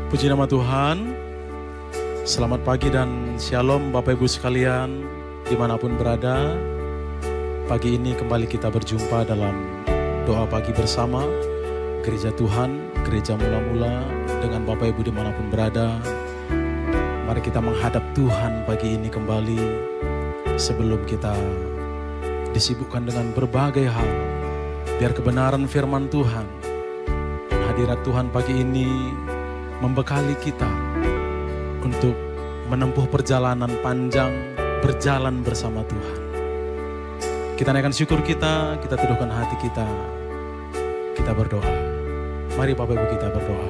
Puji nama Tuhan. Selamat pagi dan shalom Bapak Ibu sekalian dimanapun berada. Pagi ini kembali kita berjumpa dalam doa pagi bersama Gereja Tuhan, Gereja Mula-Mula dengan Bapak Ibu dimanapun berada. Mari kita menghadap Tuhan pagi ini kembali sebelum kita disibukkan dengan berbagai hal. Biar kebenaran firman Tuhan dan hadirat Tuhan pagi ini membekali kita untuk menempuh perjalanan panjang, berjalan bersama Tuhan. Kita naikkan syukur kita teduhkan hati kita berdoa. Mari Bapak Ibu kita berdoa.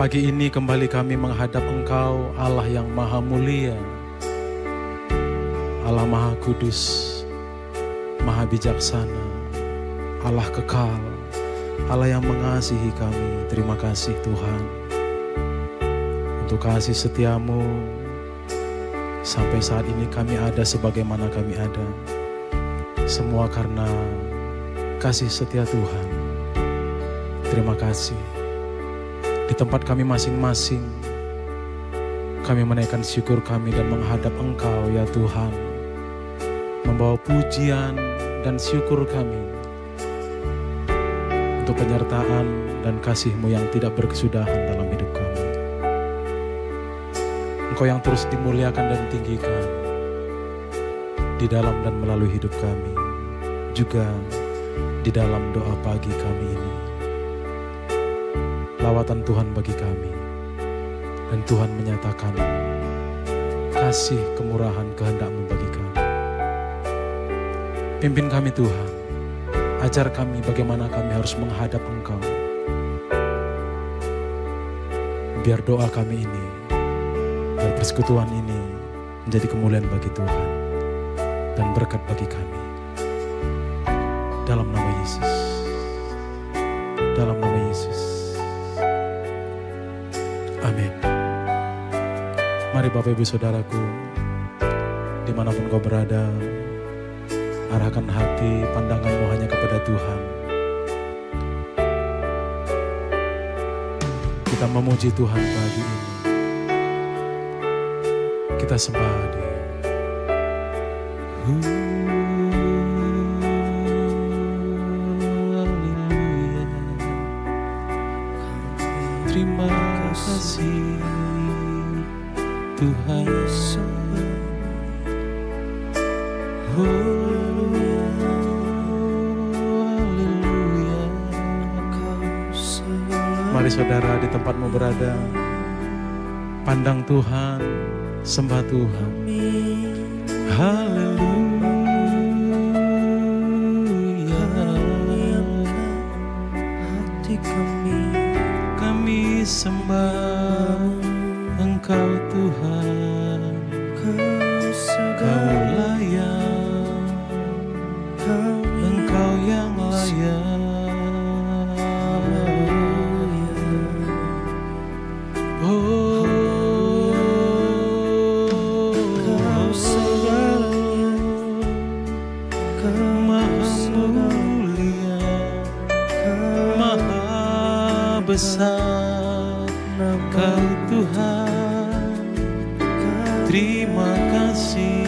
Pagi ini kembali kami menghadap Engkau, Allah yang maha mulia, Allah maha kudus, maha bijaksana, Allah kekal, Allah yang mengasihi kami. Terima kasih Tuhan untuk kasih setiamu. Sampai saat ini kami ada sebagaimana kami ada. Semua karena kasih setia Tuhan. Terima kasih. Di tempat kami masing-masing, kami menaikkan syukur kami dan menghadap Engkau ya Tuhan. Membawa pujian dan syukur kami untuk penyertaan dan kasih-Mu yang tidak berkesudahan dalam hidup kami. Engkau yang terus dimuliakan dan tinggikan di dalam dan melalui hidup kami, juga di dalam doa pagi kami ini. Lawatan Tuhan bagi kami, dan Tuhan menyatakan kasih kemurahan kehendak-Mu bagi kami. Pimpin kami Tuhan, ajar kami bagaimana kami harus menghadap Engkau. Biar doa kami ini, biar persekutuan ini menjadi kemuliaan bagi Tuhan dan berkat bagi kami. Dalam nama Yesus. Dalam nama Yesus. Amin. Mari Bapak Ibu Saudaraku, dimanapun kau berada, arahkan hati pandanganmu hanya kepada Tuhan. Kita memuji Tuhan pagi ini. Kita sembah Dia. Terima kasih Tuhan. Mari saudara di tempatmu berada, pandang Tuhan, sembah Tuhan. Haleluya. Hati kami sembah Engkau Tuhan. Kau layak, Engkau yang layak. Besar Kau Tuhan, terima kasih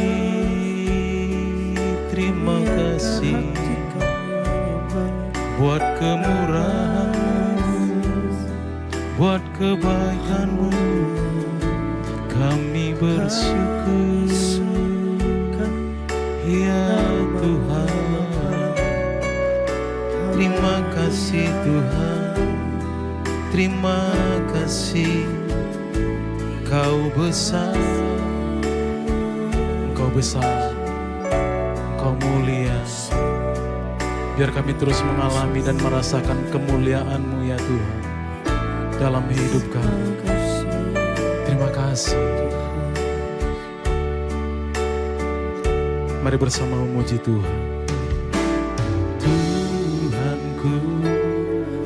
buat kemurahan-Mu, buat kebaikan-Mu, kami bersyukur ya Tuhan. Terima kasih Tuhan. Terima kasih, Kau besar, Engkau besar, Engkau mulia. Biar kami terus mengalami dan merasakan kemuliaan-Mu ya Tuhan dalam hidup kami. Terima kasih. Mari bersama memuji Tuhan. Tuhanku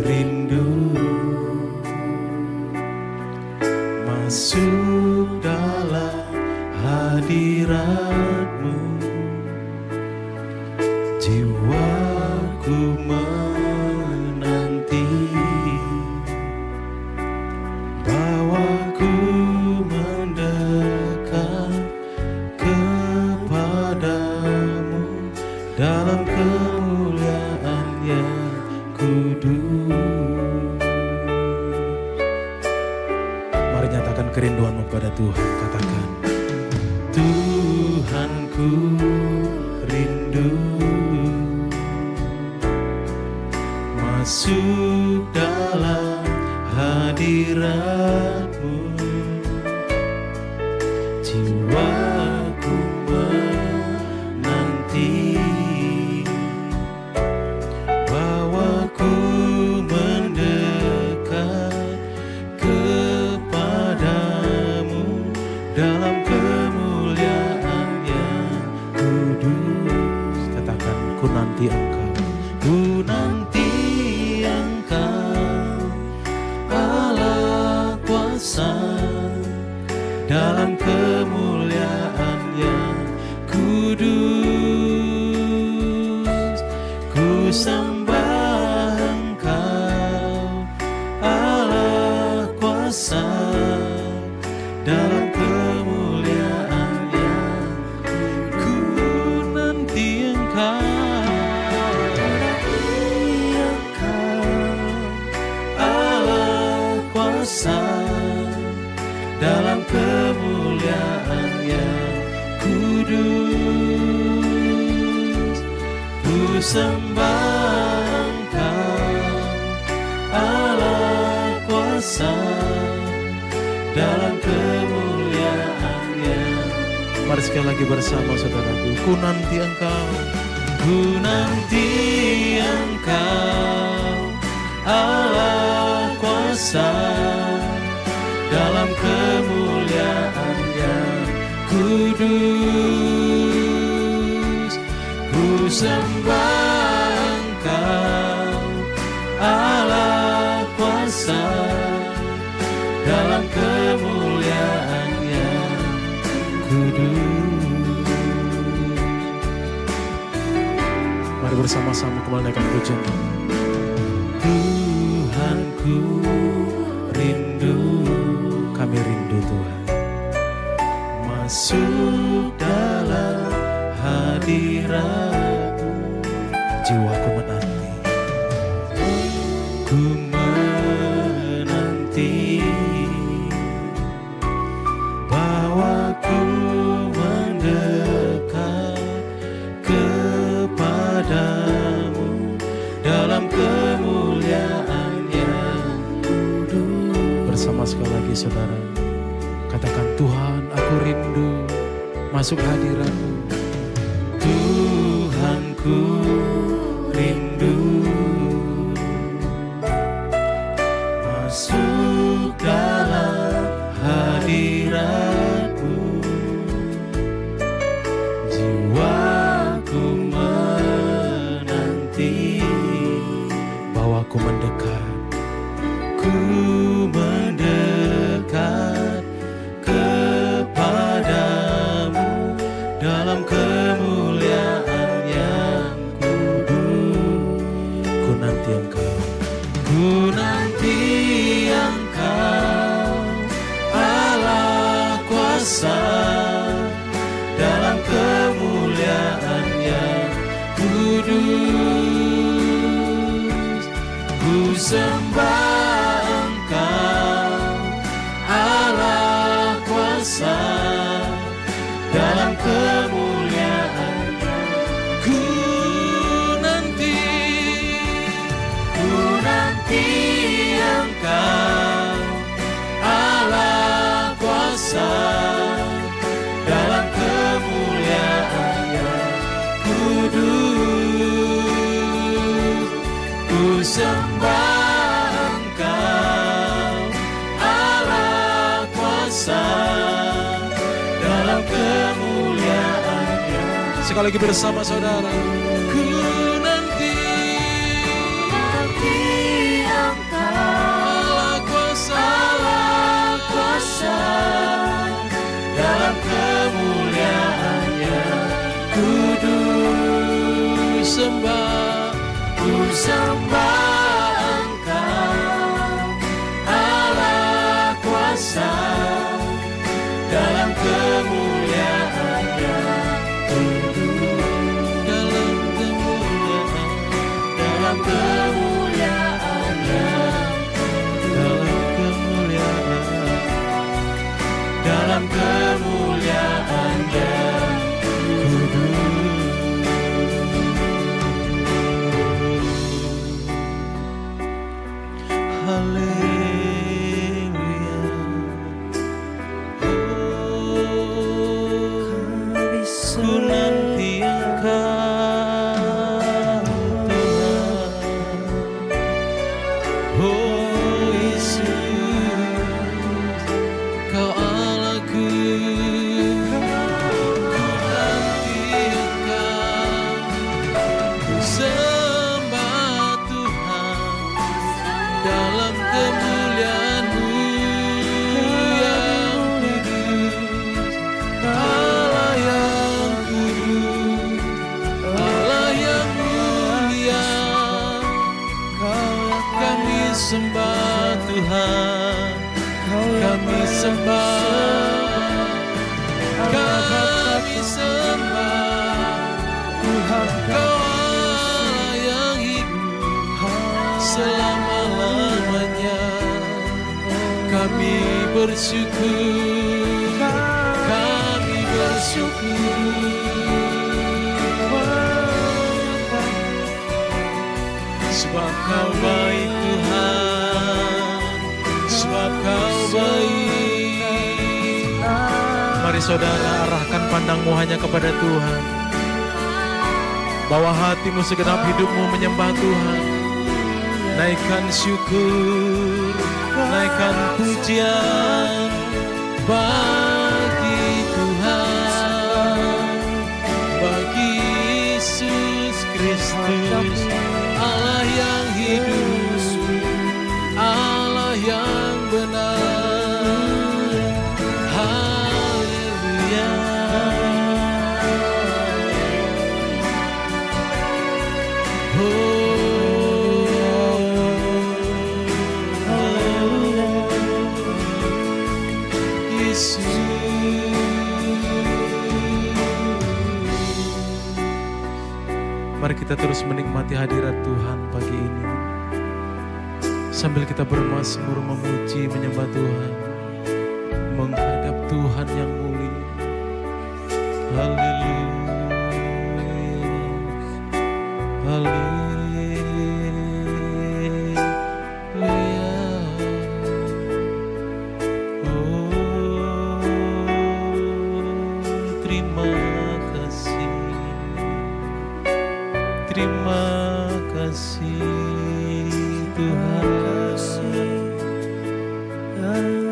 rindu masuk dalam hadirat-Mu, jiwaku menanti kerinduanmu pada Tuhan, katakan, Tuhanku rindu masuk dalam hadirat-Mu. Jiwaku menanti, bawaku mendekat kepadamu dalam kemuliaan yang kudus. Katakan, ku nanti Engkau, ku nanti Engkau, Allah kuasa, dalam kemuliaan yang kudus. Ku sembah Engkau, Allah kuasa, dalam kemuliaan yang ku nanti Engkau, Allah kuasa, dalam kemuliaan yang kudus. Ku sembah Engkau, Allah kuasa, dalam kemuliaan yang. Mari sekali lagi bersama saudaraku. Ku nanti Engkau, ku nanti Engkau, Allah kuasa, dalam kemuliaan yang kudus. Ku sembah Engkau, Allah kuasa, dalam kemuliaan yang kudus. Mari bersama-sama kembali naikkan pujian. Tuhanku rindu, kami rindu Tuhan, masuk dalam hadirat-Mu. Jiwaku menanti, ku menanti, bawaku mendekat kepadamu dalam kemuliaan yang kudus. Bersama sekali lagi saudara, katakan, Tuhan aku rindu masuk hadirat-Mu. Tuhanku rindu masuk dalam hadirat-Mu. Jiwaku menanti, bawaku mendekat, ku mendekat kepadamu dalam kemuliaan yang kudus. Ku nanti Engkau, ku nanti Engkau, Allah kuasa, dalam kemuliaan yang kudus. Ku sembah Engkau, Allah kuasa, dalam kemuliaan ku nanti Engkau, Allah kuasa, dalam kemuliaan yang kudus. Ku sembah Engkau, Allah kuasa, dalam kemuliaan yang. Sekali lagi bersama saudara. Ku nanti Engkau, Allah kuasa, dalam kemuliaan yang kudus. Ku sembah Engkau, Allah kuasa, dalam kemuliaan yang kudus. Dalam kemuliaan kemuliaan-Mu yang kudus, Allah yang kudus, Allah yang mulia. Kami sembah Tuhan, kami sembah, kami sembah Tuhan. Kau Allah yang hidup selama-lamanya. Kami bersyukur, kami bersyukur. Sebab Kau baik Tuhan, sebab Kau baik. Mari saudara arahkan pandangmu hanya kepada Tuhan. Bawa hatimu segenap hidupmu menyembah Tuhan. Naikkan syukur, naikkan pujian bagi Tuhan, bagi Yesus Kristus, Allah yang hidup, Allah yang benar. Haleluya. Mari kita terus menikmati hadirat Tuhan pagi ini, sambil kita bermazmur, memuji, menyembah Tuhan, menghadap Tuhan yang mulia. Haleluya, haleluya. Oh, terima kasih, terima kasih Tuhan.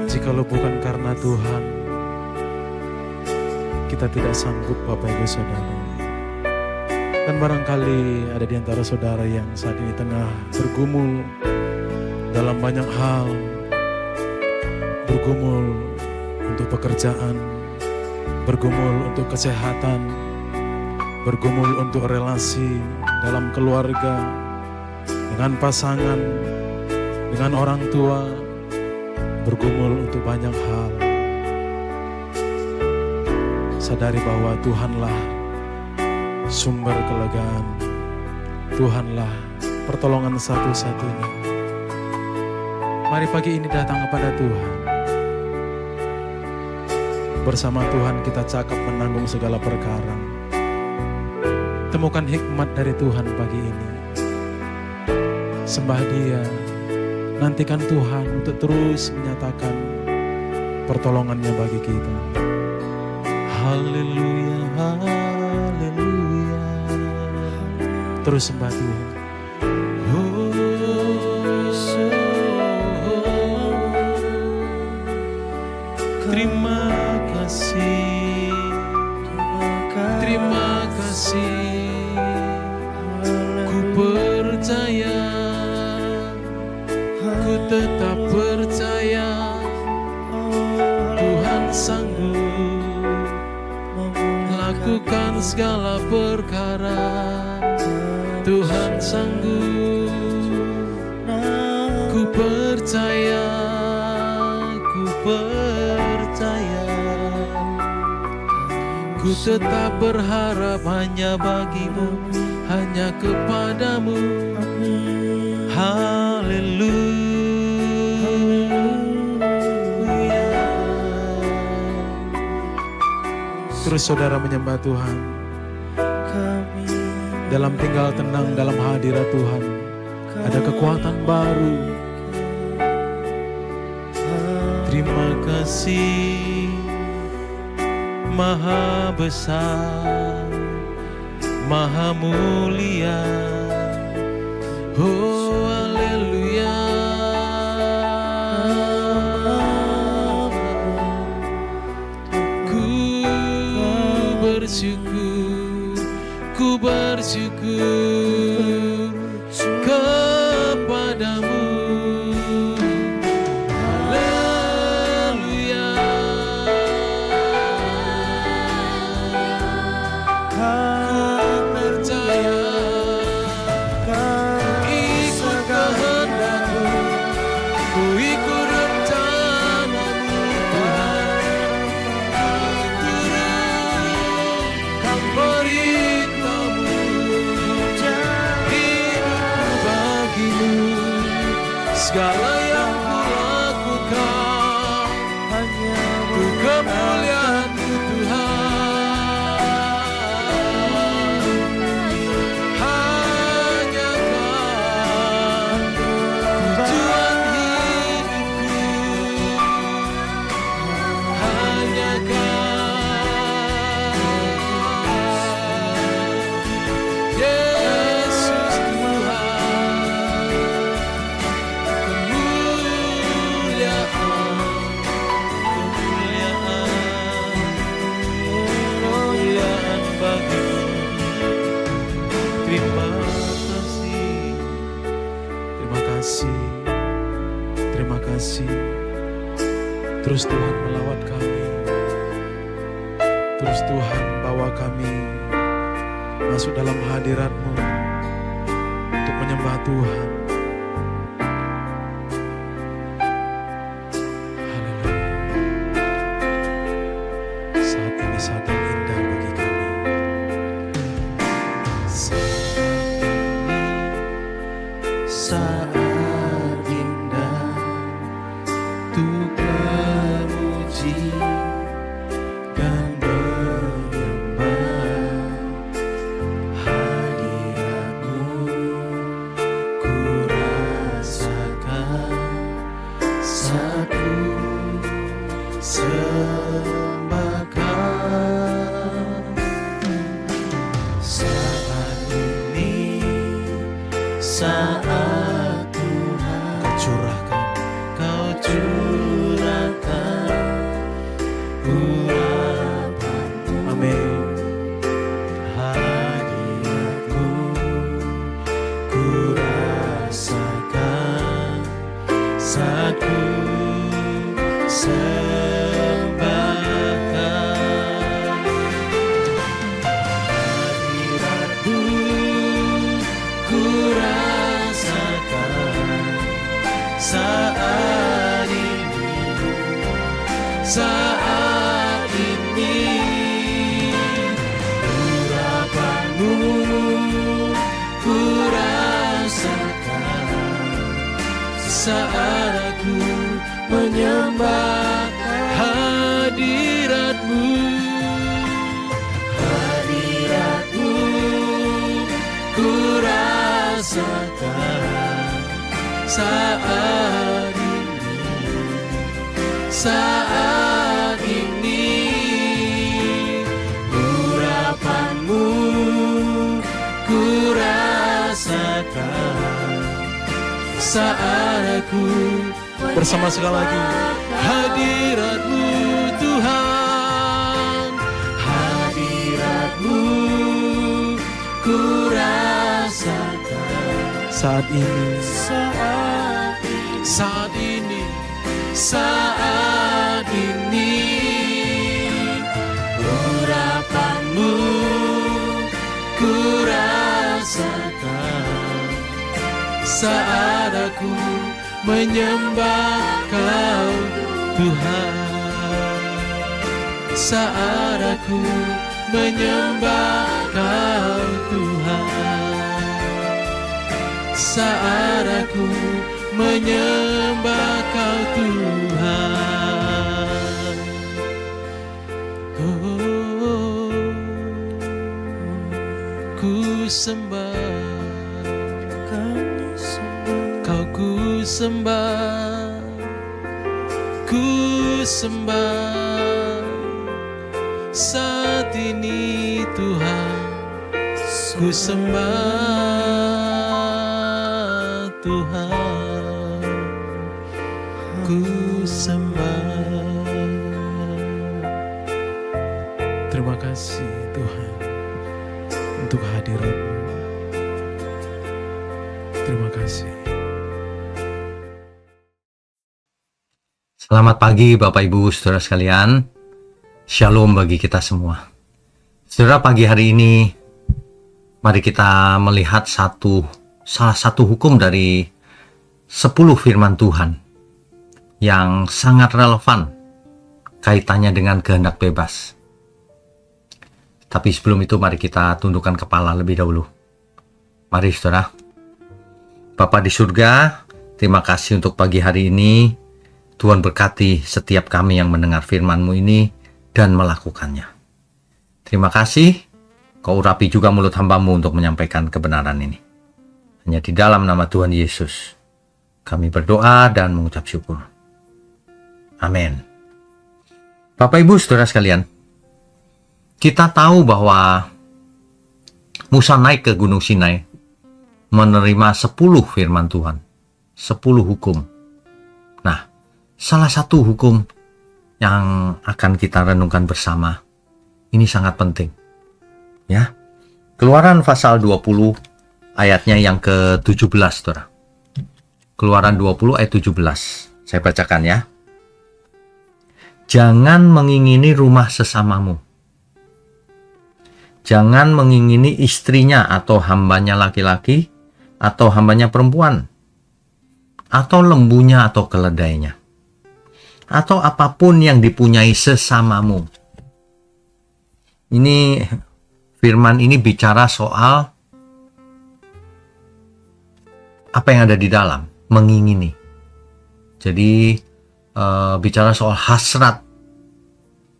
Jikalau bukan karena Tuhan, kita tidak sanggup Bapak Ibu Saudara. Dan barangkali ada di antara saudara yang saat ini tengah bergumul dalam banyak hal, bergumul untuk pekerjaan, bergumul untuk kesehatan, bergumul untuk relasi dalam keluarga, dengan pasangan, dengan orang tua, bergumul untuk banyak hal. Sadari bahwa Tuhanlah sumber kelegaan, Tuhanlah pertolongan satu-satunya. Mari pagi ini datang kepada Tuhan. Bersama Tuhan kita cakap menanggung segala perkara. Temukan hikmat dari Tuhan pagi ini. Sembah Dia, nantikan Tuhan untuk terus menyatakan pertolongannya bagi kita. Haleluya, haleluya. Terus sembah Tuhan. Terima kasih, terima kasih. Ku percaya, ku tetap percaya, Tuhan sanggup lakukan segala perkara. Tuhan sanggup, ku percaya, ku percaya. Ku tetap berharap hanya bagimu, hanya kepadamu. Haleluya. Terus saudara menyembah Tuhan. Dalam tinggal tenang dalam hadirat Tuhan, ada kekuatan baru. Terima kasih, Maha besar, Maha mulia. Oh haleluya. Ku bersyukur, ku bersyukur kepadamu. kasih. Terus Tuhan melawat kami. Terus Tuhan bawa kami masuk dalam hadirat-Mu untuk menyembah Tuhan. Haleluya. Saat ini saat yang indah bagi kami. Saat ini saat indah untuk memuji dan menyembah hadirat-Mu. Ku rasakan saat ku sembah Kau. Saat ini saat Tuhan Kau curahkan urapan-Mu. Amin. Hadirat-Mu ku rasakan saat ku sembah Kau. Hadirat-Mu ku rasakan saat ini urapan-Mu ku rasakan saat aku menyembah hadirat-Mu. Hadirat-Mu ku rasakan saat ini urapan-Mu ku rasakan saat aku bersama sekali lagi. Hadirat-Mu Tuhan, hadirat-Mu ku rasakan saat ini, saat ini urapan-Mu ku rasakan saat aku menyembah Kau Tuhan. Saat aku menyembah Kau Tuhan, saat aku menyembah Kau Tuhan. Oh, ku sembah Kau, ku sembah, ku sembah saat ini Tuhan. Ku sembah Tuhan, ku sembah. Terima kasih Tuhan untuk hadirat-Mu. Terima kasih. Selamat pagi Bapak Ibu Saudara sekalian. Shalom bagi kita semua. Saudara, pagi hari ini mari kita melihat salah satu hukum dari 10 firman Tuhan yang sangat relevan kaitannya dengan kehendak bebas. Tapi sebelum itu mari kita tundukkan kepala lebih dahulu. Mari saudara. Bapa di surga, terima kasih untuk pagi hari ini. Tuhan berkati setiap kami yang mendengar firman-Mu ini dan melakukannya. Terima kasih, Kau urapi juga mulut hamba-Mu untuk menyampaikan kebenaran ini. Hanya di dalam nama Tuhan Yesus kami berdoa dan mengucap syukur. Amin. Bapak Ibu Saudara sekalian, kita tahu bahwa Musa naik ke Gunung Sinai menerima 10 firman Tuhan, 10 hukum. Nah, salah satu hukum yang akan kita renungkan bersama ini sangat penting. Ya. Keluaran pasal 20 ayatnya yang ke-17, Saudara. Keluaran 20 ayat 17 Saya bacakan ya. Jangan mengingini rumah sesamamu. Jangan mengingini istrinya atau hambanya laki-laki atau hambanya perempuan, atau lembunya atau keledainya, atau apapun yang dipunyai sesamamu. Ini firman ini bicara soal apa yang ada di dalam, mengingini. Jadi bicara soal hasrat,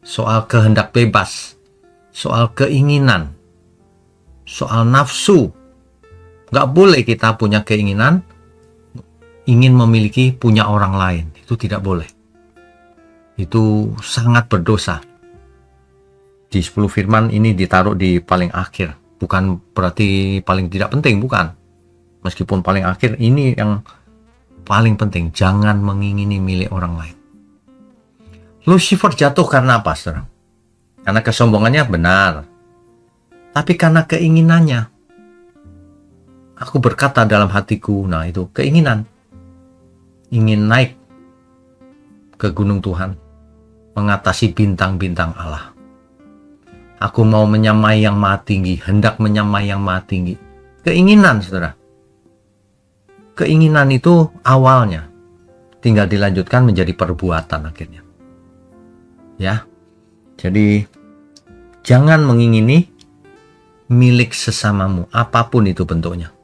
soal kehendak bebas, soal keinginan, soal nafsu. Gak boleh kita punya keinginan ingin memiliki punya orang lain. Itu tidak boleh. Itu sangat berdosa. Di 10 firman ini ditaruh di paling akhir. Bukan berarti paling tidak penting, bukan. Meskipun paling akhir, ini yang paling penting. Jangan mengingini milik orang lain. Lucifer jatuh karena apa, saudara? Karena kesombongannya benar. Tapi karena keinginannya. Aku berkata dalam hatiku, nah itu keinginan. Ingin naik ke gunung Tuhan. Mengatasi bintang-bintang Allah. Aku mau menyamai yang maha tinggi. Hendak menyamai yang maha tinggi. Keinginan, saudara. Keinginan itu awalnya. Tinggal dilanjutkan menjadi perbuatan akhirnya. Ya. Jadi jangan mengingini milik sesamamu, apapun itu bentuknya.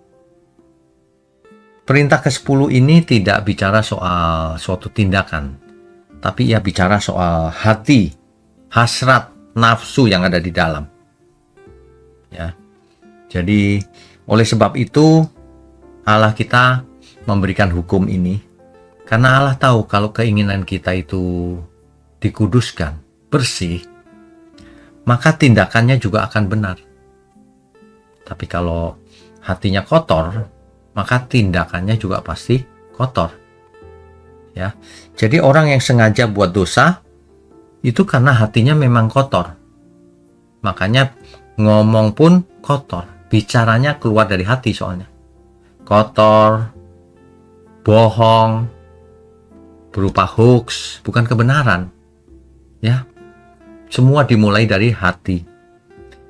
Perintah ke-10 ini tidak bicara soal suatu tindakan, tapi ia bicara soal hati, hasrat, nafsu yang ada di dalam. Ya. Jadi oleh sebab itu Allah kita memberikan hukum ini karena Allah tahu kalau keinginan kita itu dikuduskan, bersih, maka tindakannya juga akan benar. Tapi kalau hatinya kotor, maka tindakannya juga pasti kotor. Ya. Jadi orang yang sengaja buat dosa itu karena hatinya memang kotor. Makanya ngomong pun kotor, bicaranya keluar dari hati soalnya. Kotor, bohong, berupa hoax, bukan kebenaran. Ya. Semua dimulai dari hati.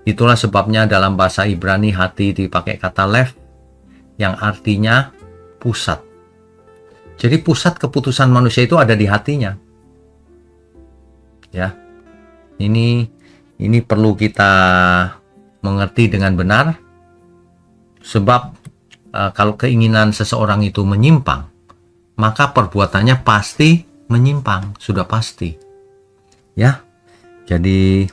Itulah sebabnya dalam bahasa Ibrani hati dipakai kata lev yang artinya pusat. Jadi pusat keputusan manusia itu ada di hatinya. Ya. Ini perlu kita mengerti dengan benar. Sebab kalau keinginan seseorang itu menyimpang, maka perbuatannya pasti menyimpang, sudah pasti. Ya. Jadi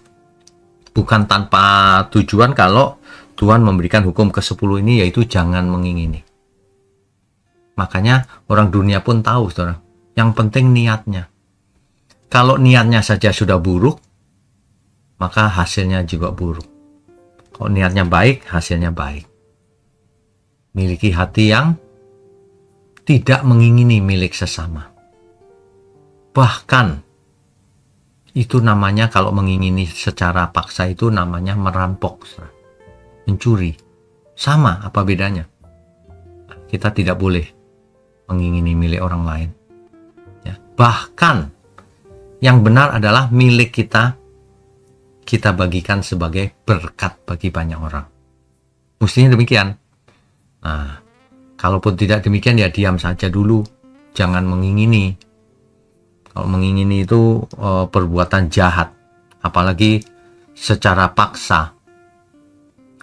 bukan tanpa tujuan kalau Tuhan memberikan hukum ke-10 ini, yaitu jangan mengingini. Makanya orang dunia pun tahu, saudara. Yang penting niatnya. Kalau niatnya saja sudah buruk, maka hasilnya juga buruk. Kalau niatnya baik, hasilnya baik. Miliki hati yang tidak mengingini milik sesama. Bahkan itu namanya, kalau mengingini secara paksa itu namanya merampok, mencuri. Sama, apa bedanya? Kita tidak boleh mengingini milik orang lain. Ya. Bahkan yang benar adalah milik kita bagikan sebagai berkat bagi banyak orang. Mestinya demikian. Nah, kalaupun tidak demikian ya diam saja dulu. Jangan mengingini. Kalau mengingini itu perbuatan jahat, apalagi secara paksa.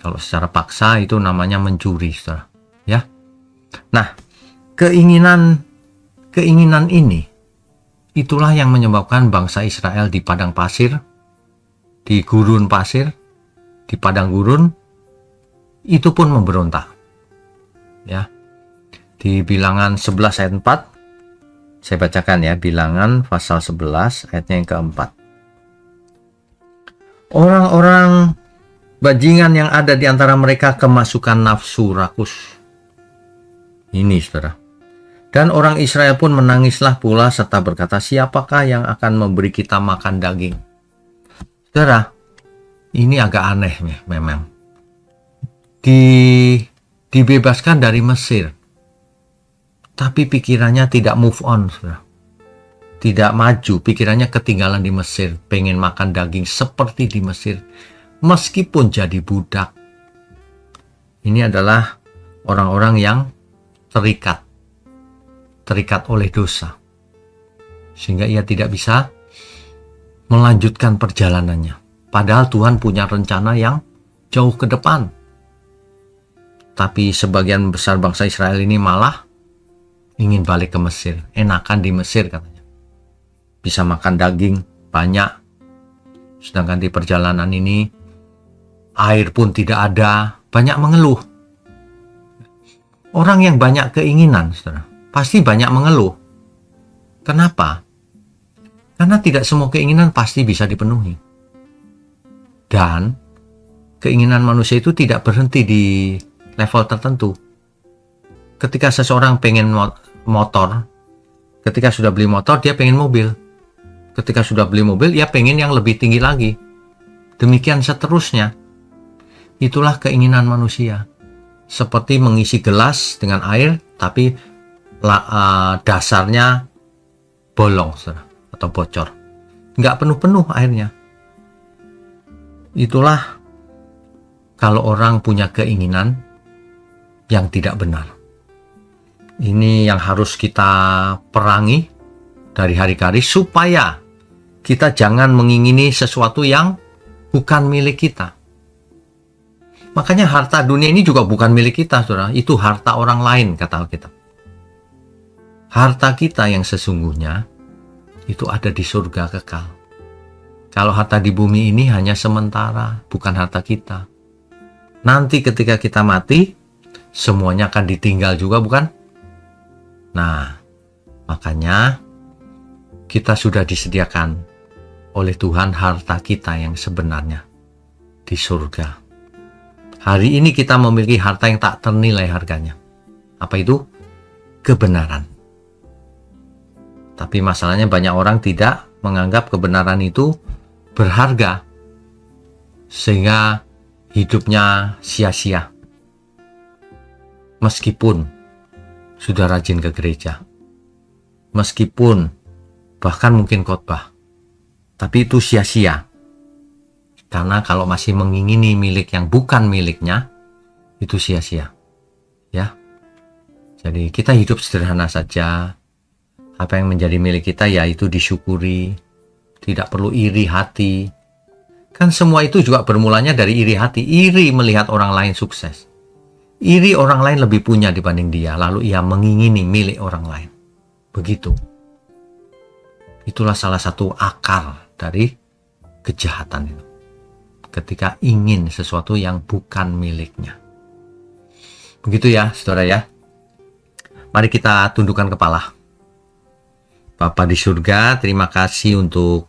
Kalau secara paksa itu namanya mencuri, saudara. Ya. Nah, keinginan ini itulah yang menyebabkan bangsa Israel di padang pasir, di gurun pasir, di padang gurun, itu pun memberontak. Ya. Di Bilangan 11 ayat 4, saya bacakan ya, Bilangan pasal 11 ayatnya yang keempat. Orang-orang bajingan yang ada di antara mereka kemasukan nafsu rakus. Ini, saudara. Dan orang Israel pun menangislah pula serta berkata, siapakah yang akan memberi kita makan daging? Saudara, ini agak aneh memang. Dibebaskan dari Mesir. Tapi pikirannya tidak move on, saudara. tidak maju, pikirannya ketinggalan di Mesir, pengen makan daging seperti di Mesir, meskipun jadi budak. Ini adalah orang-orang yang terikat oleh dosa, sehingga ia tidak bisa melanjutkan perjalanannya. Padahal Tuhan punya rencana yang jauh ke depan. Tapi sebagian besar bangsa Israel ini malah ingin balik ke Mesir. Enakan di Mesir katanya. Bisa makan daging banyak. Sedangkan di perjalanan ini air pun tidak ada. Banyak mengeluh. Orang yang banyak keinginan, saudara, pasti banyak mengeluh. Kenapa? Karena tidak semua keinginan pasti bisa dipenuhi. Dan keinginan manusia itu tidak berhenti di level tertentu. Ketika seseorang pengen motor, ketika sudah beli motor, dia pengen mobil. Ketika sudah beli mobil, dia pengen yang lebih tinggi lagi. Demikian seterusnya. Itulah keinginan manusia. Seperti mengisi gelas dengan air, tapi dasarnya bolong atau bocor. Nggak penuh-penuh airnya. Itulah kalau orang punya keinginan yang tidak benar. Ini yang harus kita perangi dari hari ke hari supaya kita jangan mengingini sesuatu yang bukan milik kita. Makanya harta dunia ini juga bukan milik kita, saudara. Itu harta orang lain, kata Alkitab. Harta kita yang sesungguhnya itu ada di surga kekal. Kalau harta di bumi ini hanya sementara, bukan harta kita. Nanti ketika kita mati, semuanya akan ditinggal juga, bukan? Nah, makanya kita sudah disediakan oleh Tuhan harta kita yang sebenarnya di surga. Hari ini kita memiliki harta yang tak ternilai harganya. Apa itu? Kebenaran. Tapi masalahnya banyak orang tidak menganggap kebenaran itu berharga, sehingga hidupnya sia-sia. Meskipun sudah rajin ke gereja, meskipun bahkan mungkin khotbah, tapi itu sia-sia. Karena kalau masih mengingini milik yang bukan miliknya, itu sia-sia. Ya. Jadi kita hidup sederhana saja. Apa yang menjadi milik kita yaitu disyukuri. Tidak perlu iri hati. Kan semua itu juga bermulanya dari iri hati. Iri melihat orang lain sukses. Iri orang lain lebih punya dibanding dia. Lalu ia mengingini milik orang lain. Begitu. Itulah salah satu akar dari kejahatan itu. Ketika ingin sesuatu yang bukan miliknya. Begitu ya, saudara ya. Mari kita tundukkan kepala. Bapa di surga, terima kasih untuk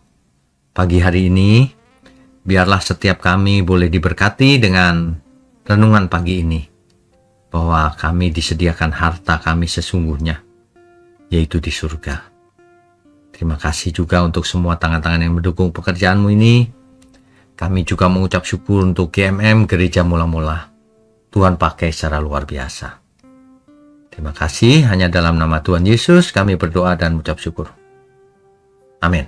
pagi hari ini. Biarlah setiap kami boleh diberkati dengan renungan pagi ini. Bahwa kami disediakan harta kami sesungguhnya, yaitu di surga. Terima kasih juga untuk semua tangan-tangan yang mendukung pekerjaanmu ini. Kami juga mengucap syukur untuk GMM Gereja Mula-Mula. Tuhan pakai secara luar biasa. Terima kasih, hanya dalam nama Tuhan Yesus kami berdoa dan mengucap syukur. Amin.